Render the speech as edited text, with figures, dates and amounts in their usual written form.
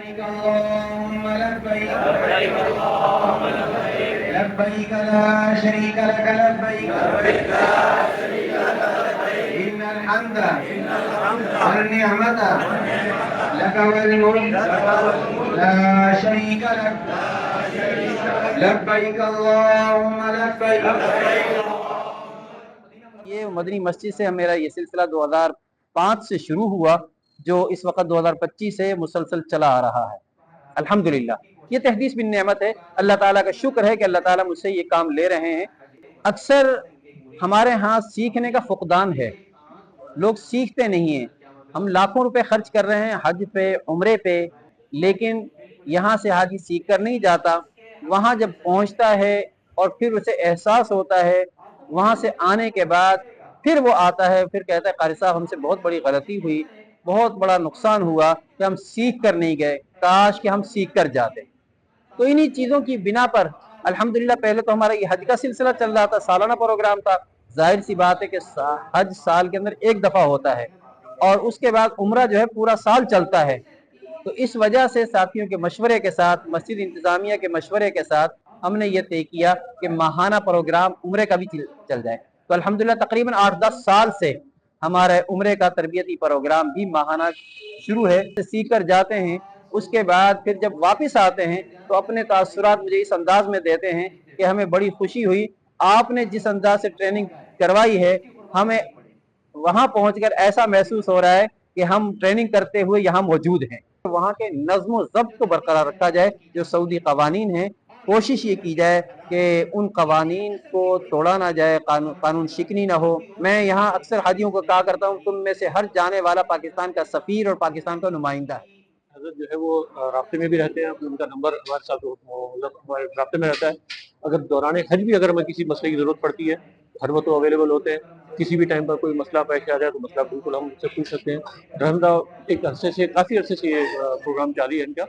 اللهم لبيك لبيك لا شريك لك لبيك إن الحمد والنعمة لك والملك لا شريك لك لبيك اللهم لبيك. یہ مدنی مسجد سے میرا یہ سلسلہ 2005 سے شروع ہوا جو اس وقت 2025 سے مسلسل چلا آ رہا ہے الحمدللہ. یہ تحدیث بن نعمت ہے. اللہ تعالیٰ کا شکر ہے کہ اللہ تعالیٰ مجھ سے یہ کام لے رہے ہیں. اکثر ہمارے ہاں سیکھنے کا فقدان ہے، لوگ سیکھتے نہیں ہیں. ہم لاکھوں روپے خرچ کر رہے ہیں حج پہ عمرے پہ، لیکن یہاں سے حاجی سیکھ کر نہیں جاتا. وہاں جب پہنچتا ہے اور پھر اسے احساس ہوتا ہے، وہاں سے آنے کے بعد پھر وہ آتا ہے، پھر کہتا ہے قاری صاحب ہم سے بہت بڑی غلطی ہوئی، بہت بڑا نقصان ہوا کہ ہم سیکھ کر نہیں گئے، کاش کہ ہم سیکھ کر جاتے. تو انہی چیزوں کی بنا پر الحمدللہ پہلے تو ہمارا یہ حج کا سلسلہ چل رہا تھا، سالانہ پروگرام تھا. ظاہر سی بات ہے کہ حج سال کے اندر ایک دفعہ ہوتا ہے اور اس کے بعد عمرہ جو ہے پورا سال چلتا ہے. تو اس وجہ سے ساتھیوں کے مشورے کے ساتھ، مسجد انتظامیہ کے مشورے کے ساتھ ہم نے یہ طے کیا کہ ماہانہ پروگرام عمرے کا بھی چل جائے. تو الحمدللہ تقریباً 8-10 سال سے ہمارے عمرے کا تربیتی پروگرام بھی ماہانہ شروع ہے. سیکھ کر جاتے ہیں، اس کے بعد پھر جب واپس آتے ہیں تو اپنے تاثرات مجھے اس انداز میں دیتے ہیں کہ ہمیں بڑی خوشی ہوئی، آپ نے جس انداز سے ٹریننگ کروائی ہے ہمیں وہاں پہنچ کر ایسا محسوس ہو رہا ہے کہ ہم ٹریننگ کرتے ہوئے یہاں موجود ہیں. وہاں کے نظم و ضبط کو برقرار رکھا جائے. جو سعودی قوانین ہیں کوشش یہ کی جائے کہ ان قوانین کو توڑا نہ جائے، قانون شکنی نہ ہو. میں یہاں اکثر حاجیوں کو کہا کرتا ہوں تم میں سے ہر جانے والا پاکستان کا سفیر اور پاکستان کا نمائندہ ہے. حضرت جو ہے وہ رابطے میں بھی رہتے ہیں، ان کا نمبر ہمارے ساتھ ہمارے رابطے میں رہتا ہے. اگر دوران حج بھی اگر ہمیں کسی مسئلے کی ضرورت پڑتی ہے ہر وقت اویلیبل ہوتے ہیں. کسی بھی ٹائم پر کوئی مسئلہ پیش آ جائے تو مسئلہ بالکل ہم سے پوچھ سکتے ہیں. الحمدللہ ایک عرصے سے کافی عرصے سے یہ پروگرام جاری ہے ان کا.